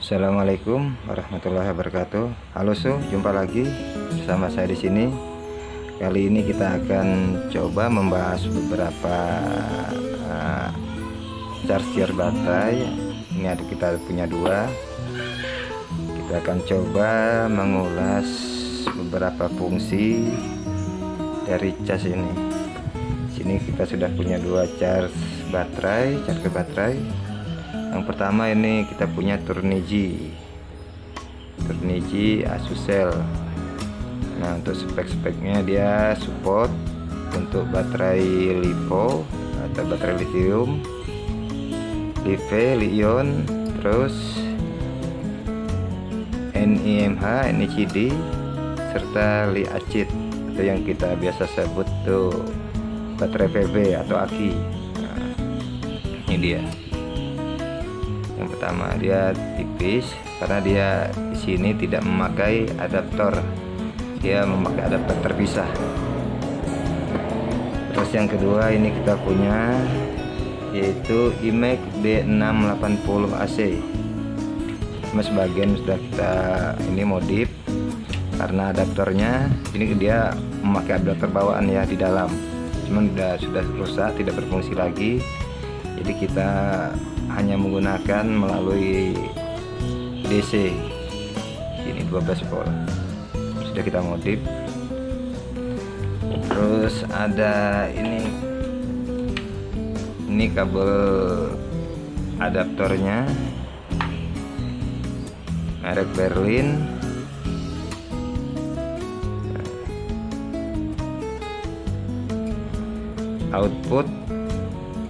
Assalamualaikum warahmatullahi wabarakatuh. Halo jumpa lagi bersama saya di sini. Kali ini kita akan coba membahas beberapa charger baterai. Ini kita punya dua. Kita akan coba mengulas beberapa fungsi dari cas ini. Sini kita sudah punya dua charger baterai. Yang pertama ini kita punya Turnigy Asuscell. Nah, untuk spek-speknya dia support untuk baterai LiPo atau baterai lithium, Li-ion, terus NiMH, NCD, serta Li-acid atau yang kita biasa sebut tuh baterai PV atau aki. Nah, ini dia. Yang pertama, dia tipis karena dia di sini tidak memakai adaptor, dia memakai adaptor terpisah. Terus yang kedua ini kita punya yaitu IMEC B680 AC. Cuma sebagian sudah kita ini modif karena adaptornya ini dia memakai adaptor bawaan ya di dalam, cuman sudah rusak, tidak berfungsi lagi. Jadi kita hanya menggunakan melalui DC. Ini 12 volt. Sudah kita modif. Terus ada ini kabel adaptornya merek Berlin. Output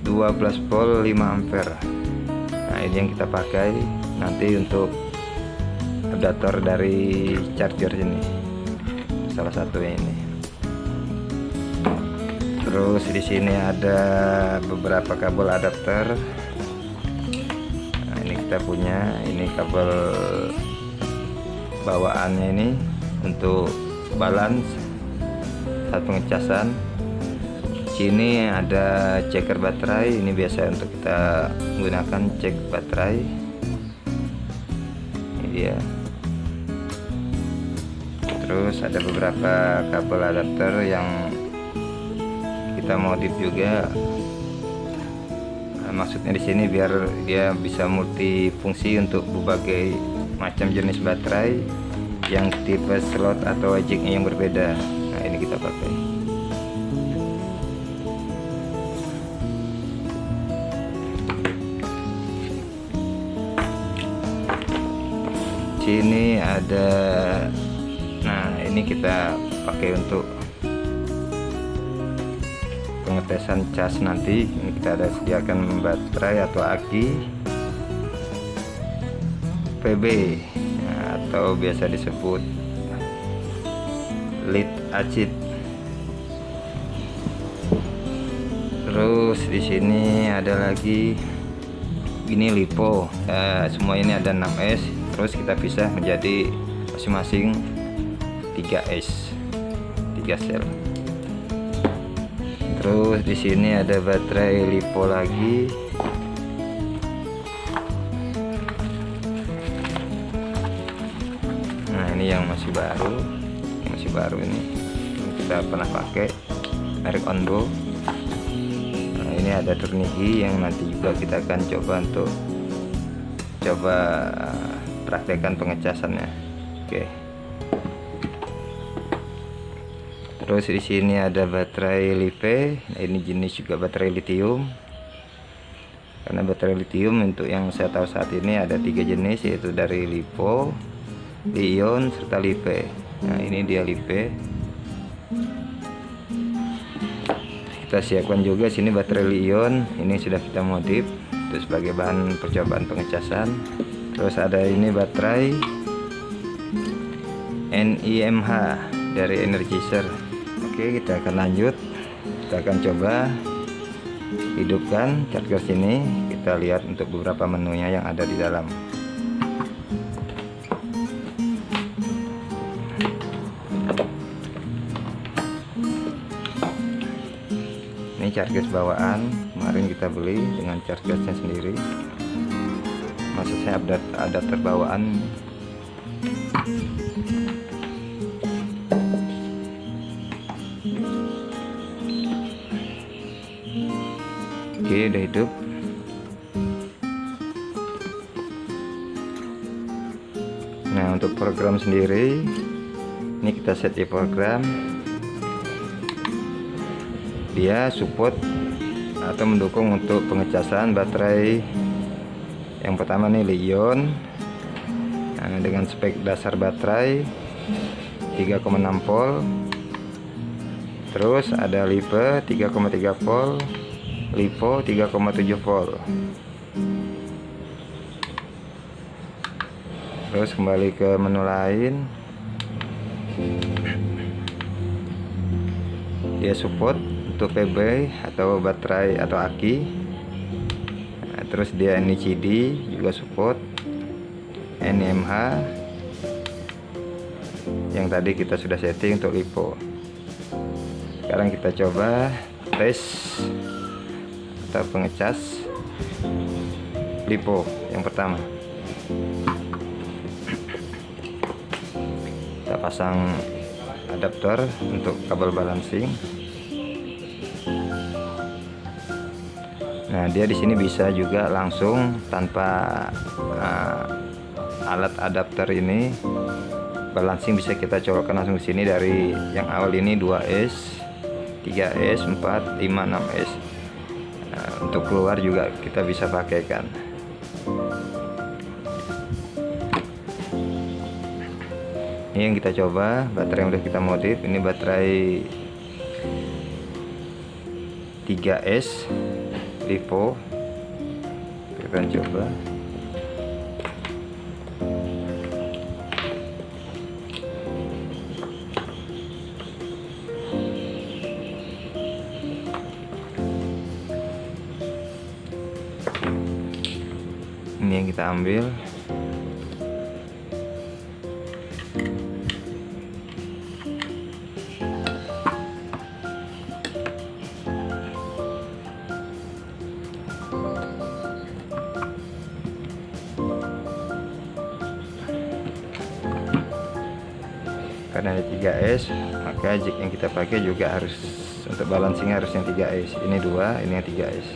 12 volt 5 ampere. Nah, ini yang kita pakai nanti untuk adaptor dari charger ini, salah satunya ini. Terus di sini ada beberapa kabel adapter. Nah, ini kita punya ini kabel bawaannya ini untuk balance saat pengecasan. Sini ada checker baterai, ini biasa untuk kita menggunakan cek baterai. Ini dia. Terus ada beberapa kabel adapter yang kita modif juga. Nah, maksudnya di sini biar dia bisa multifungsi untuk berbagai macam jenis baterai yang tipe slot atau jacknya yang berbeda. Nah, ini kita pakai. Sini ada, nah ini kita pakai untuk pengetesan cas nanti. Ini kita ada sediakan baterai atau aki PB, nah, atau biasa disebut Li-acid. Terus di sini ada lagi ini LiPo. Semua ini ada 6S. Terus kita pisah menjadi masing-masing 3S, 3 sel. Terus di sini ada baterai LiPo lagi. Nah, ini yang masih baru ini kita pernah pakai, merek Onbo. Nah, ini ada Turnigy yang nanti juga kita akan coba praktekkan pengecasannya. Oke. Terus di sini ada baterai Li-pe. Nah, ini jenis juga baterai lithium. Karena baterai lithium untuk yang saya tahu saat ini ada 3 jenis, yaitu dari LiPo, Li-ion, serta Li-pe. Nah, ini dia Li-pe. Kita siapkan juga sini baterai Li-ion. Ini sudah kita modif untuk sebagai bahan percobaan pengecasan. Terus ada ini baterai NiMH dari Energizer. Oke, kita akan lanjut. Kita akan coba hidupkan charger sini. Kita lihat untuk beberapa menunya yang ada di dalam. Ini charger bawaan, kemarin kita beli dengan chargernya sendiri. maksud saya adapter bawaan. Oke, udah hidup. Nah, untuk program sendiri ini kita set di program. Dia support atau mendukung untuk pengecasan baterai. Yang pertama nih Li-ion, nah, dengan spek dasar baterai 3,6 volt. Terus ada LiPo 3,3 volt, LiPo 3,7 volt. Terus kembali ke menu lain. Dia support untuk PB atau baterai atau aki. Nah, terus dia NCD juga support, NMH yang tadi kita sudah setting untuk LiPo. Sekarang kita coba tes atau pengecas LiPo yang pertama. Kita pasang adaptor untuk kabel balancing. Nah, dia di sini bisa juga langsung tanpa alat adapter ini balancing, bisa kita colokkan langsung ke sini dari yang awal ini 2S, 3S, 4, 5, 6S. Nah, untuk keluar juga kita bisa pakaikan. Ini yang kita coba, baterai yang udah kita modif. Ini baterai 3S LiPo. Kita coba. Ini yang kita ambil. Karena ada 3S, maka jack yang kita pakai juga harus untuk balancing harus yang 3S. Ini 2, ini yang 3S.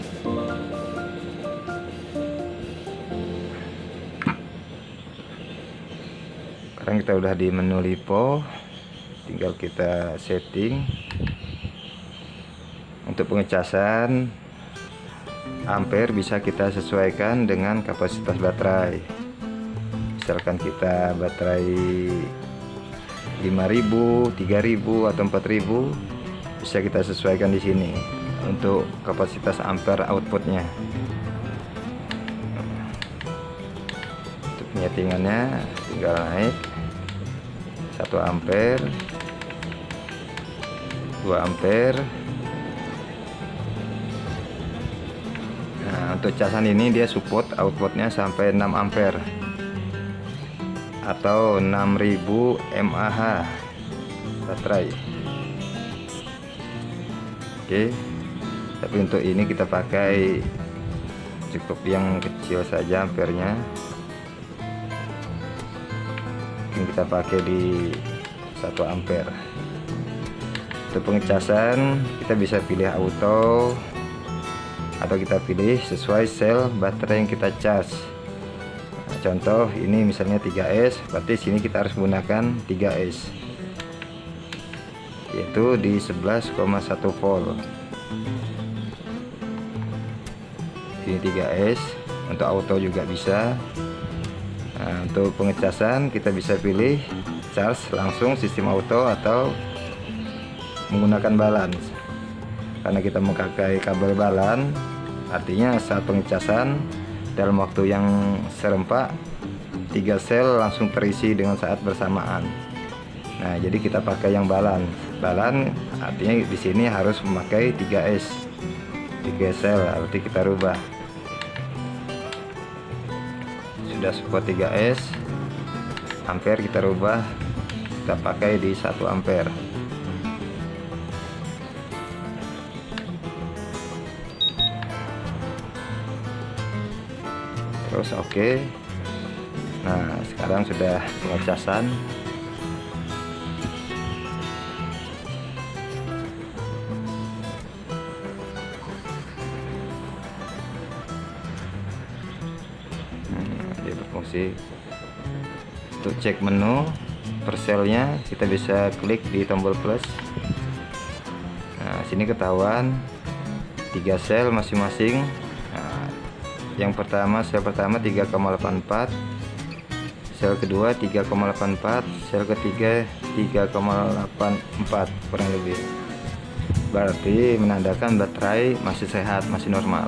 Sekarang kita udah di menu LiPo, tinggal kita setting. Untuk pengecasan ampere bisa kita sesuaikan dengan kapasitas baterai. Misalkan kita baterai 5.000, 3.000 atau 4.000, bisa kita sesuaikan di sini untuk kapasitas ampere outputnya. Untuk penyetingannya tinggal naik 1 ampere, 2 ampere. Nah, untuk casan ini dia support outputnya sampai 6 ampere atau 6000 mAh baterai. Oke, tapi untuk ini kita pakai cukup yang kecil saja ampernya. Mungkin kita pakai di 1 ampere. Untuk pengecasan kita bisa pilih auto atau kita pilih sesuai sel baterai yang kita cas. Contoh ini misalnya 3S, berarti sini kita harus menggunakan 3S, yaitu di 11,1 volt. Ini 3S, untuk auto juga bisa. Nah, untuk pengecasan kita bisa pilih charge langsung sistem auto atau menggunakan balance. Karena kita memakai kabel balance, artinya saat pengecasan dalam waktu yang serempak 3 sel langsung terisi dengan saat bersamaan. Nah, jadi kita pakai yang balance. Balance artinya di sini harus memakai 3S, 3 sel, arti kita rubah. Sudah support 3S, ampere kita rubah, kita pakai di 1 ampere. terus oke. Nah sekarang sudah pengecasan. Dia berfungsi. Untuk cek menu perselnya kita bisa klik di tombol plus. Nah sini ketahuan 3 sel masing-masing. Nah, yang pertama, sel pertama 3,84, sel kedua 3,84, sel ketiga 3,84 kurang lebih. Berarti menandakan baterai masih sehat, masih normal.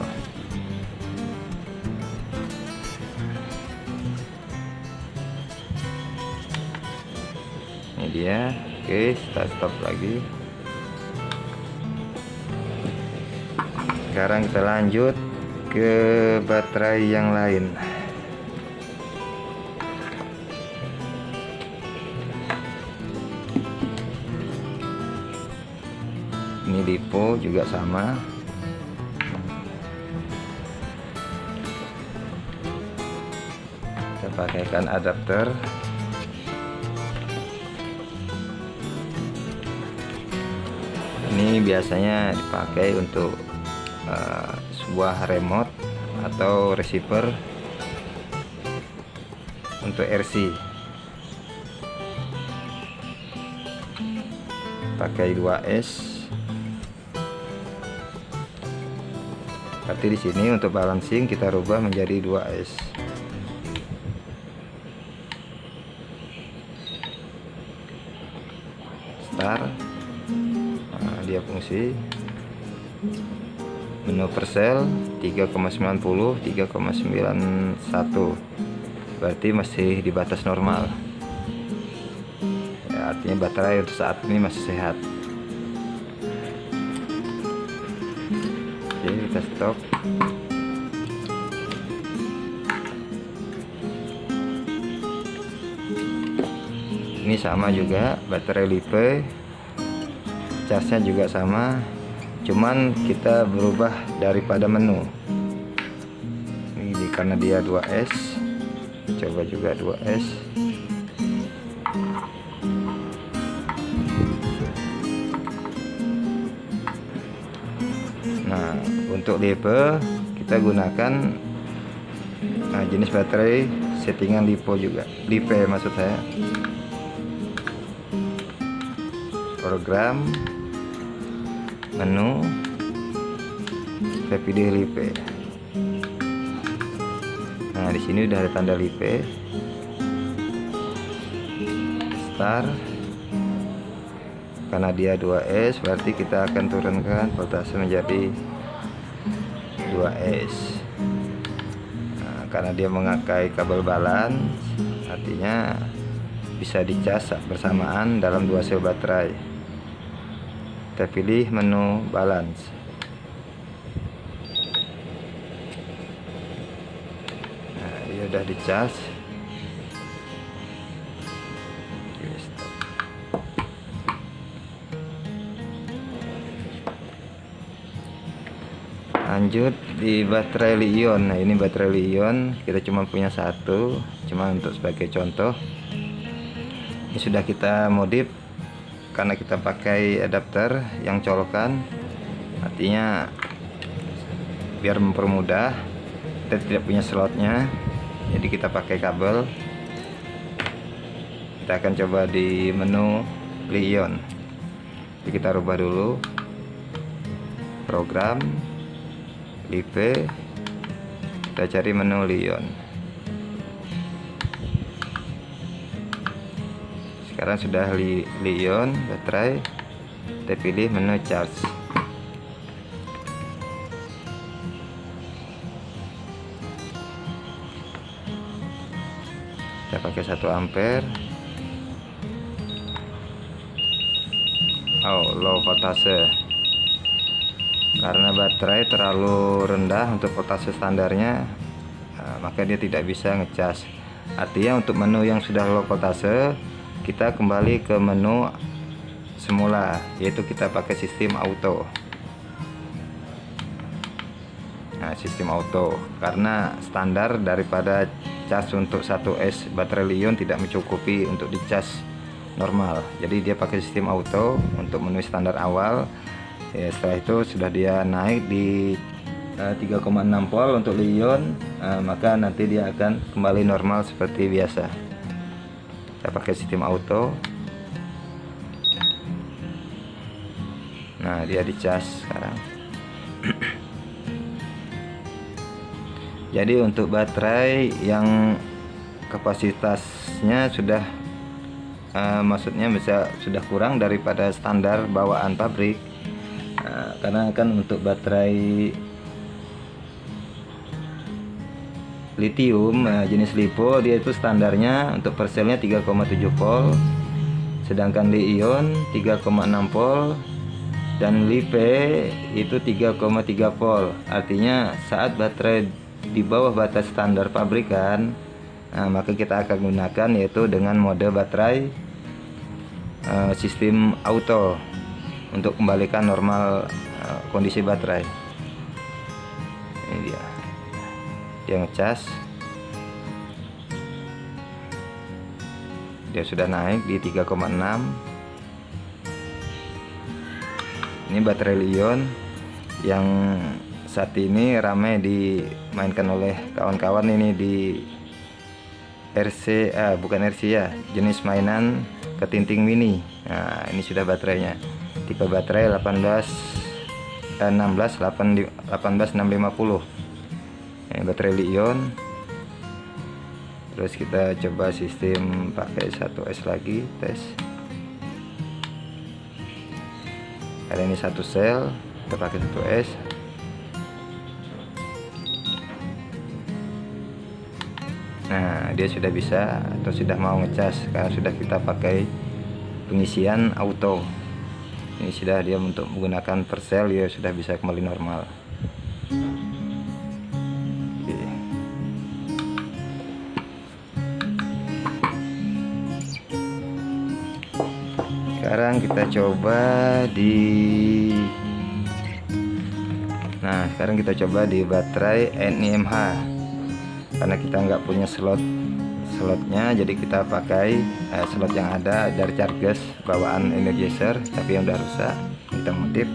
Ini dia. Oke, kita stop lagi. Sekarang kita lanjut ke baterai yang lain. Ini lipo juga sama. Kita pakaikan adapter. Ini biasanya dipakai untuk sebuah remote atau receiver untuk RC. Pakai 2S. Berarti di sini untuk balancing kita rubah menjadi 2S. Start. Nah, dia fungsi. Menu persel 3,90, 3,91. Berarti masih di batas normal. Ya, artinya baterai untuk saat ini masih sehat. Oke, kita stop. Ini sama juga baterai LiPe, casnya juga sama, cuman kita berubah daripada menu. Ini karena dia 2S, coba juga 2S. Nah untuk LiPe kita gunakan jenis baterai settingan LiPe maksud saya. Program, menu, saya pilih LiPe. Nah di sini udah ada tanda LiPe. Start. Karena dia 2S, berarti kita akan turunkan voltase menjadi 2S. Nah, karena dia memakai kabel balance, artinya bisa dicas bersamaan dalam 2 sel baterai. Kita pilih menu balance. Nah, dia udah dicas. Lanjut di baterai Li-ion. Nah ini baterai Li-ion kita cuma punya satu, cuma untuk sebagai contoh. Ini sudah kita modif karena kita pakai adapter yang colokan, artinya biar mempermudah. Kita tidak punya slotnya, jadi kita pakai kabel. Kita akan coba di menu Li-ion. Jadi kita rubah dulu program LiPe, kita cari menu Li-ion. Sekarang sudah Li-ion baterai, kita pilih menu charge. Kita pakai 1 ampere. Oh, low voltase. Karena baterai terlalu rendah untuk voltase standarnya, maka dia tidak bisa ngecas. Artinya untuk menu yang sudah low voltase, kita kembali ke menu semula, yaitu kita pakai sistem auto. Nah, sistem auto karena standar daripada cas untuk 1S baterai Li-ion tidak mencukupi untuk dicas normal, jadi dia pakai sistem auto untuk memenuhi standar awal ya. Setelah itu sudah dia naik di 3,6 volt untuk Li-ion, maka nanti dia akan kembali normal seperti biasa. Kita pakai sistem auto. Nah, dia dicas sekarang. Jadi untuk baterai yang kapasitasnya sudah maksudnya sudah kurang daripada standar bawaan pabrik, karena kan untuk baterai lithium jenis LiPo dia itu standarnya untuk perselnya 3,7 volt, sedangkan Li-ion 3,6 volt dan Li-Pe itu 3,3 volt. Artinya saat baterai di bawah batas standar pabrikan, maka kita akan gunakan yaitu dengan mode baterai sistem auto untuk kembalikan normal kondisi baterai. Ini dia ngecas, dia sudah naik di 3,6. Ini baterai Li-ion yang saat ini ramai dimainkan oleh kawan-kawan ini di bukan RC ya, jenis mainan ketinting mini. Nah, ini sudah baterainya, tipe baterai 18650. Ini baterai Li-ion. Terus kita coba sistem pakai 1S lagi, tes. Kali ini 1 sel, kita pakai 1S. Nah, dia sudah bisa atau sudah mau ngecas karena sudah kita pakai pengisian auto. Ini sudah dia untuk menggunakan persel, dia sudah bisa kembali normal. Oke. Sekarang kita coba sekarang kita coba di baterai NiMH. Karena kita nggak punya slotnya, jadi kita pakai slot yang ada dari Charges bawaan Energizer tapi yang udah rusak, kita modif,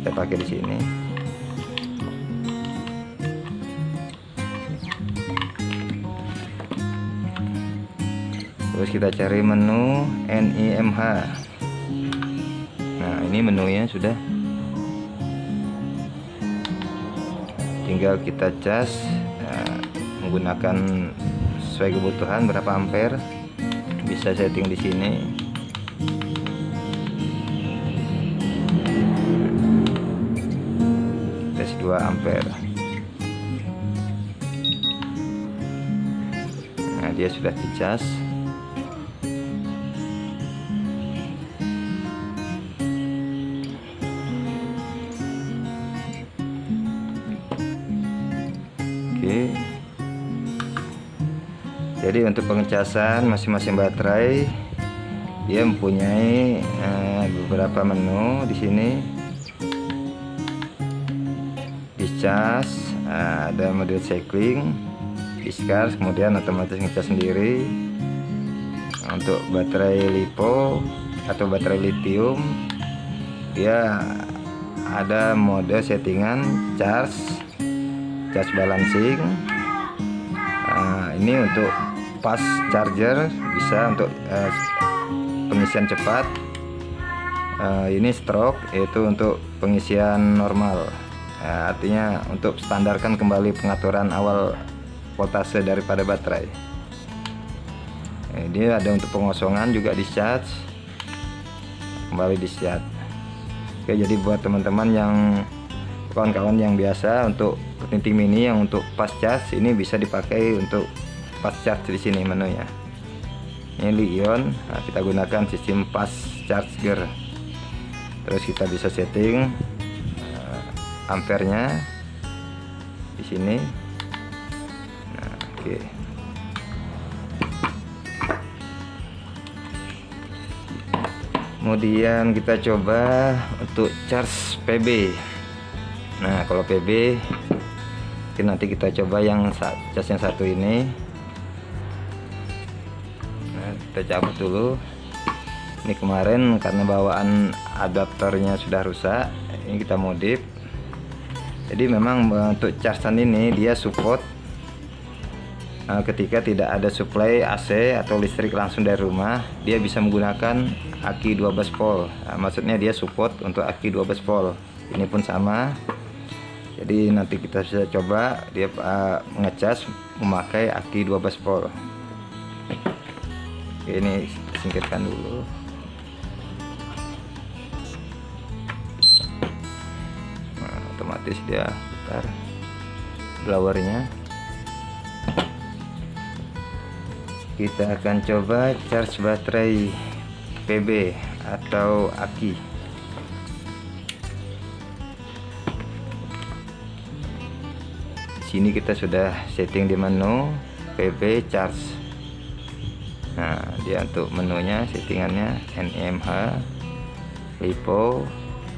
kita pakai di sini. Terus kita cari menu NiMH. Nah, ini menunya sudah, tinggal kita cas menggunakan sesuai kebutuhan berapa ampere, bisa setting di sini. Tes 2 ampere. Nah, dia sudah dicas. Oke. Jadi untuk pengecasan masing-masing baterai dia mempunyai beberapa menu di sini. Discharge, ada mode cycling, discharge, kemudian otomatis ngecas sendiri. Untuk baterai LiPo atau baterai lithium dia ada mode settingan charge balancing. Ini untuk fast charger, bisa untuk pengisian cepat. Ini stroke, yaitu untuk pengisian normal. Artinya untuk standarkan kembali pengaturan awal voltase daripada baterai. Ini ada untuk pengosongan juga, discharge, kembali discharge. Oke, jadi buat teman-teman yang kawan-kawan yang biasa untuk ketinting mini yang untuk fast charge, ini bisa dipakai untuk fast charge di sini menunya. Ini Li-ion, kita gunakan sistem fast charger. Terus kita bisa setting ampernya di sini. Nah, oke. Kemudian kita coba untuk charge PB. Nah, kalau PB Oke, nanti kita coba yang cas yang satu ini. Nah, kita cabut dulu. Ini kemarin karena bawaan adaptornya sudah rusak, ini kita modif. Jadi memang untuk casan ini dia support ketika tidak ada suplai AC atau listrik langsung dari rumah, dia bisa menggunakan aki 12 volt. Maksudnya dia support untuk aki 12 volt. Ini pun sama. Jadi nanti kita bisa coba dia ngecas memakai aki 12 volt. Oke, ini singkirkan dulu. Otomatis dia putar blowernya. Kita akan coba charge baterai PB atau aki. Di sini kita sudah setting di menu PB charge. Nah, dia untuk menunya settingannya NEMH, LiPo,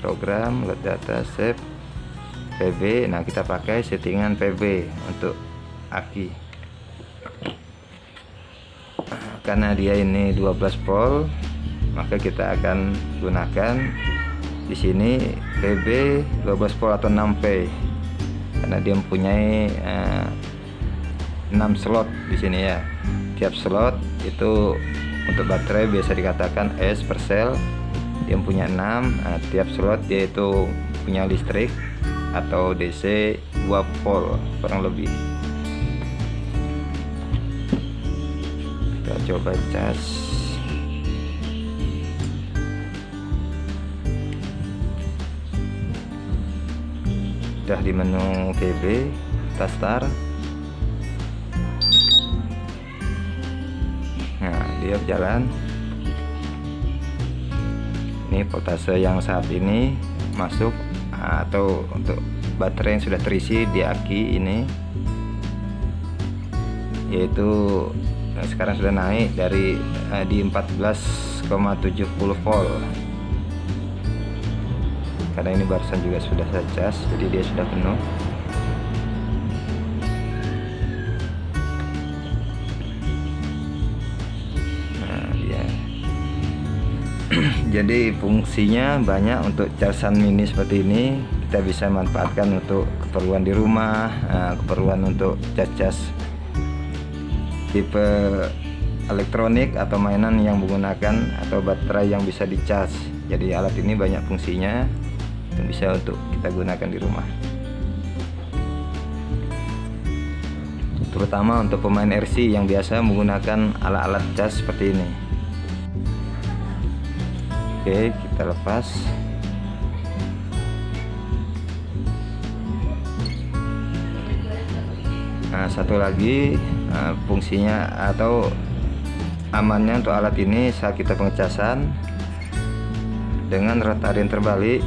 program, load data, save, PB. Nah, kita pakai settingan PB untuk aki. Karena dia ini 12 volt, maka kita akan gunakan di sini PB 12 volt atau 6P. Karena dia mempunyai 6 slot di sini ya. Tiap slot itu untuk baterai biasa dikatakan S per sel. Dia punya 6. Tiap slot dia itu punya listrik atau DC 2 volt kurang lebih. Kita coba cas. Sudah di menu PB, kita start. Nah, dia berjalan. Ini voltase yang saat ini masuk atau untuk baterai yang sudah terisi di aki ini, yaitu sekarang sudah naik dari di 14,70 volt. Karena ini barusan juga sudah saya cas, jadi dia sudah penuh. Nah, dia jadi fungsinya banyak untuk casan mini seperti ini. Kita bisa manfaatkan untuk keperluan di rumah, keperluan untuk cas-cas tipe elektronik atau mainan yang menggunakan atau baterai yang bisa dicas. Jadi alat ini banyak fungsinya dan bisa untuk kita gunakan di rumah, terutama untuk pemain RC yang biasa menggunakan alat-alat cas seperti ini. Oke, kita lepas. Nah, satu lagi fungsinya atau amannya untuk alat ini saat kita pengecasan dengan rotarian terbalik.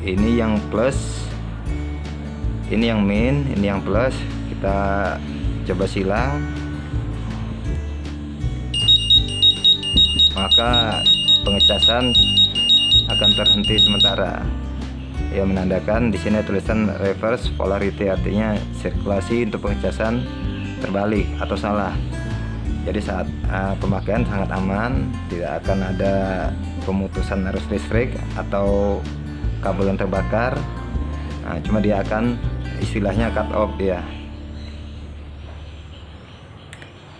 Ini yang plus, ini yang min, ini yang plus. Kita coba silang, maka pengecasan akan terhenti sementara. Ya, menandakan di sini tulisan reverse polarity, artinya sirkulasi untuk pengecasan terbalik atau salah. Jadi saat pemakaian sangat aman, tidak akan ada pemutusan arus listrik atau kabel yang terbakar. Nah, cuma dia akan istilahnya cut off dia.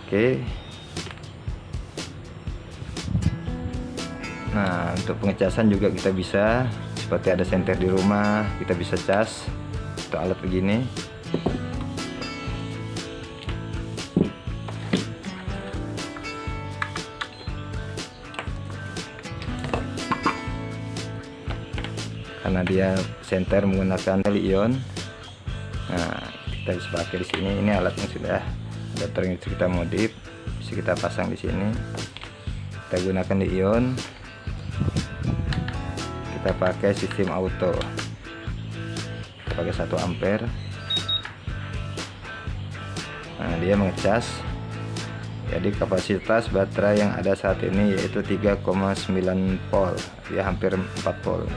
Oke. Nah, untuk pengecasan juga kita bisa seperti ada senter di rumah, kita bisa cas untuk alat begini. Karena dia senter menggunakan li-ion. Nah, kita bisa pakai di sini. Ini alat yang sudah adaptor yang kita modif, bisa kita pasang di sini. Kita gunakan li-ion. Kita pakai sistem auto. Kita pakai 1 ampere. Nah, dia mengecas. Jadi kapasitas baterai yang ada saat ini yaitu 3,9 volt. Dia hampir 4 volt.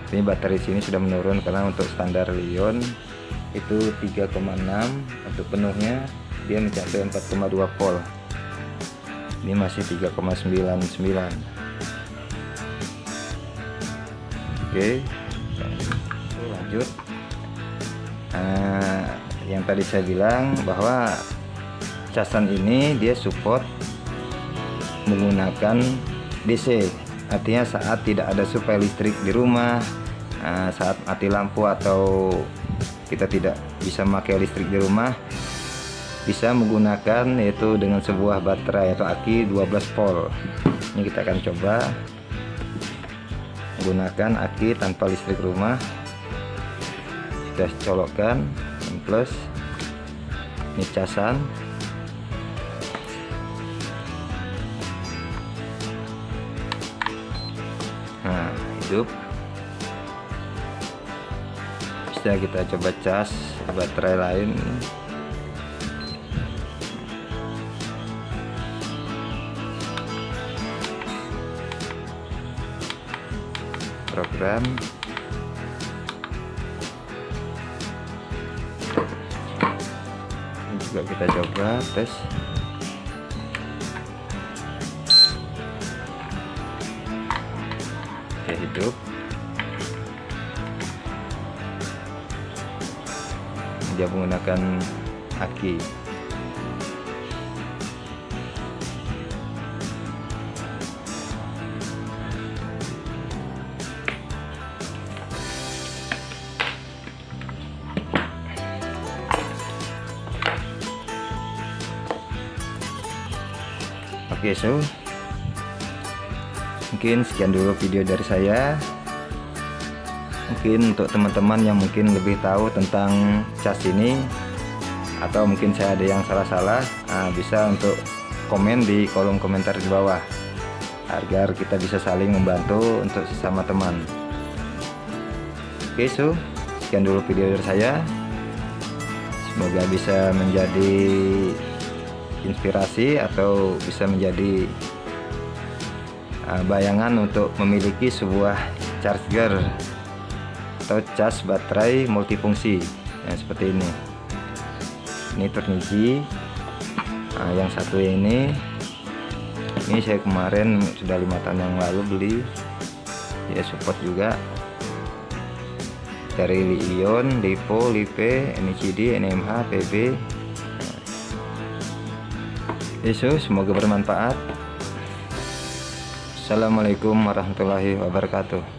Ini baterai sini sudah menurun karena untuk standar li-ion itu 3,6. Untuk penuhnya dia mencapai 4,2 volt. Ini masih 3,99. Oke, lanjut. Yang tadi saya bilang bahwa casan ini dia support menggunakan DC, artinya saat tidak ada suplai listrik di rumah, saat mati lampu atau kita tidak bisa memakai listrik di rumah, bisa menggunakan yaitu dengan sebuah baterai atau aki 12 volt. Ini kita akan coba menggunakan aki tanpa listrik rumah. Kita colokkan plus ini casan. Nah, hidup. Bisa kita coba cas baterai lain. Program. Ini juga kita coba tes. Oke, hidup. Dia menggunakan aki. Oke, so mungkin sekian dulu video dari saya. Mungkin untuk teman-teman yang mungkin lebih tahu tentang cas ini, atau mungkin saya ada yang salah-salah, bisa untuk komen di kolom komentar di bawah agar kita bisa saling membantu untuk sesama teman. Oke, so sekian dulu video dari saya. Semoga bisa menjadi inspirasi atau bisa menjadi bayangan untuk memiliki sebuah charger atau cas baterai multifungsi yang seperti ini. Ini Turnigy. Yang satu ini saya kemarin sudah 5 tahun yang lalu beli. Dia support juga dari Li-ion, Lipo, Lipe, NICD, NMH, PB. Semoga bermanfaat. Assalamualaikum warahmatullahi wabarakatuh.